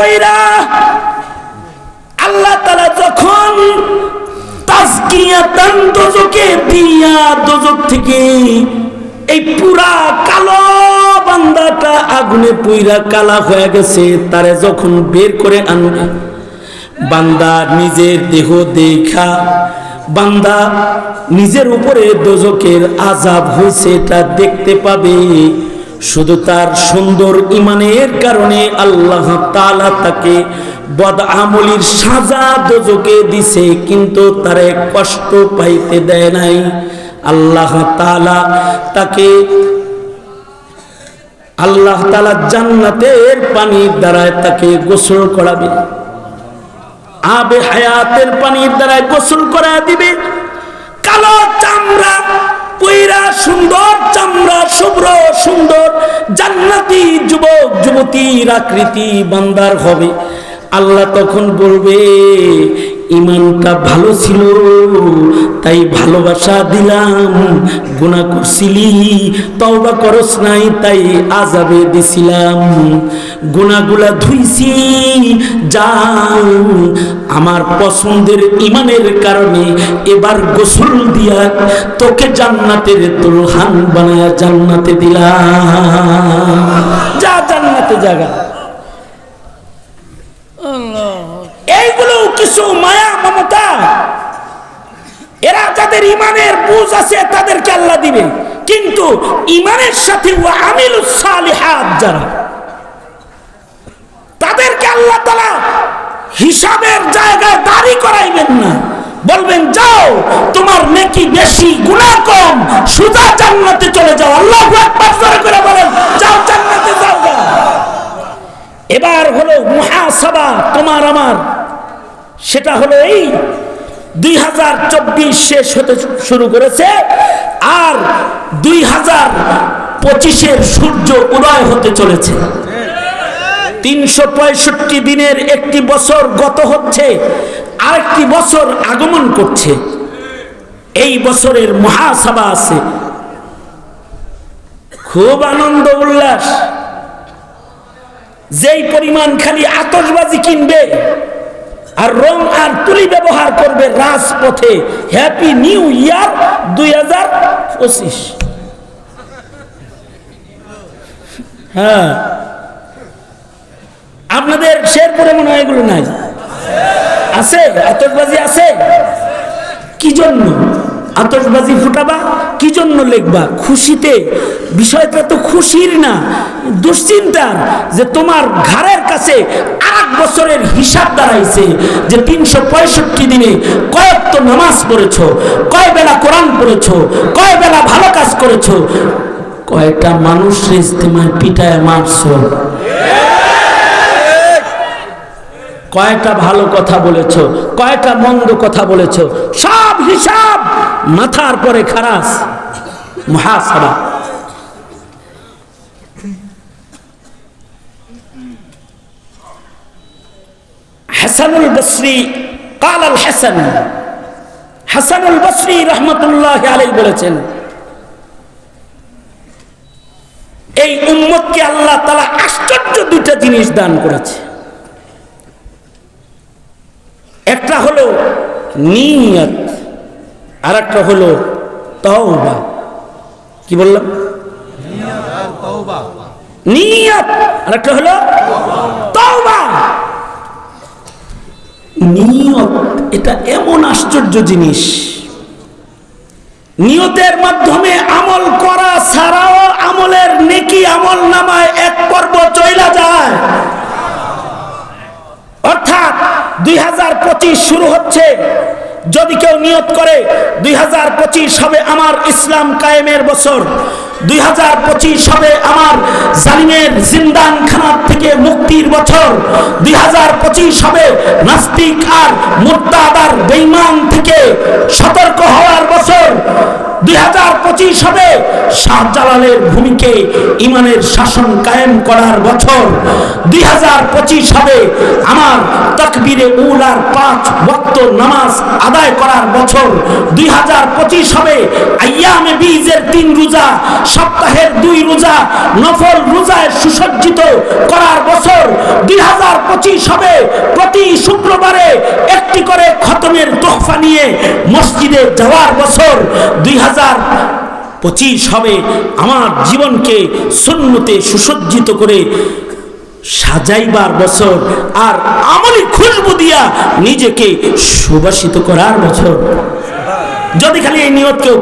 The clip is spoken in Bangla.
পয়রা আল্লাহ তাআলা যখন তাজকিয়াতান দোজখে দিয়া দোজখ থেকে এই পুরা কালো বান্দাটা আগুনে পুইরা কালা হয়ে গেছে তারে যখন বের করে আনবে, বান্দা নিজের দেহ দেখা বান্দা নিজের উপরে দোজখের আযাব হয়েছে এটা দেখতে পাবে। শুধু তার সুন্দর ইমানের কারণে আল্লাহ তাআলা তাকে বদআমলির সাজা দোজখে দিছে, কিন্তু তারে কষ্ট পাইতে দেয় নাই। আল্লাহ তাআলা জান্নাতের পানির দ্বারায় তাকে গোসল করাবে, আবে হায়াতের পানির দ্বারায় গোসল করায় দিবে। কালো চামড়া পয়রা সুন্দর চামড়া শুভ্র সুন্দর জান্নাতি যুবক যুবতীর আকৃতি বান্দার হবে। আল্লাহ তখন বলবে ইমানটা ভালো ছিল তাই ভালোবাসা দিলাম, গুনাহ করছিলি তওবা করস নাই তাই আযাবে দিছিলাম, গুনাহগুলা ধুইছি যাও আমার পছন্দের ইমানের কারণে এবার গোসল দিয়া তোকে জান্নাতের দুলহান বানায়া জান্নাতে দিলাম, যা জান্নাতে জায়গা। এইগুলো কিছু মায়া মমতা, এরা যাদের ইমানের বুঝ আছে তাদেরকে আল্লাহ দিবে, কিন্তু ইমানের সাথে ওয়া আমিলুস সালিহাত যারা তাদেরকে আল্লাহ তাআলা হিসাবের জায়গায় দাঁড়ি করাইবেন না, বলবেন যাও তোমার নেকি বেশি গুনাহ কম সোজা জান্নাতে চলে যাও। আল্লাহু আকবার জোরে করে বলেন যাও জান্নাতে যাও। এবার হলো মুহাসাবা তোমার আমার, সেটা হলো এই 2024 শেষ হতে শুরু করেছে আর 2025-এর সূর্য উদয় হতে চলেছে। 365 দিনের একটি বছর গত হচ্ছে, আরেকটি বছর আগমন করছে। এই বছরের মুহাসাবা আছে, খুব আনন্দ উল্লাস। যেই পরিমাণ খালি আতশবাজি কিনবে আর রং আর তুলি ব্যবহার করবে রাজপথে, হ্যাপি নিউ ইয়ার 2025। হ্যাঁ, আপনাদের শেরপুরে মনে হয় এগুলো নাই? আছে আতশবাজি আছে? কি জন্য আতশবাজি ফুটাবা? কি জন্য লিখবা? খুশিতে? বিষয়টা তো খুশির না, দুশ্চিন্তার, যে তোমার ঘরের কাছে আরেক বছরের হিসাব দাঁড়াইছে যে 365 দিনে কয়েকত নামাজ পড়েছো, কয় বেলা কোরআন পড়েছো, কয় বেলা ভালো কাজ করেছো, কয়টা মানুষের ইস্তেমায় পিটায় মারছো, কয়টা ভালো কথা বলেছো, কয়টা মন্দ কথা বলেছো, সব হিসাব মাথার পরে খারাস। মুহাসাবা। হাসানুল বসরি قال الحسن, হাসানুল বসরি রাহমাতুল্লাহি আলাইহি বলেছেন এই উম্মতকে আল্লাহ তাআলা আশ্চর্য দুইটা জিনিস দান করেছে। একটা হলো নিয়ত আর একটা হলো তওবা। কি বললাম? নিয়ত আর একটা হলো তওবা। নিয়ত এটা এমন আশ্চর্য জিনিস, নিয়তের মাধ্যমে আমল করা ছাড়াও আমলের নেকি আমল নামায় এক পর্ব চইলা যায়। অর্থাৎ 2025 শুরু হচ্ছে, যদি কেউ নিয়ত করে 2025 হবে আমার ইসলাম কায়েমের বছর, 2025 হবে আমার জালিমের জিন্দানখানা থেকে মুক্তির বছর, 2025 হবে নাস্তিক আর মুরতাদ আর বেঈমান থেকে সতর্ক হওয়ার বছর, 2025 হবে শাহজালালের ভূমিকে ইমানের শাসন কায়েম করার বছর। 2025 হবে আমার তাকবীরে উলার 5 ওয়াক্ত নামাজ আদায় করার বছর। 2025 হবে আইয়ামে বীজের 3 রোজা, সপ্তাহের 2 রোজা, নফল রোজায় সুসজ্জিত করার বছর। 2025 হবে প্রতি শুক্রবারে একটি করে খতমের তোহফা নিয়ে মসজিদে যাওয়ার বছর। 2025 হবে আমার জীবনকে সুন্নতে সুসজ্জিত করে সাজাইবার বছর আর আমলি খুশবু দিয়া নিজেকে সুবাসিত করার বছর। যদি খালি এই নিয়ত কেউ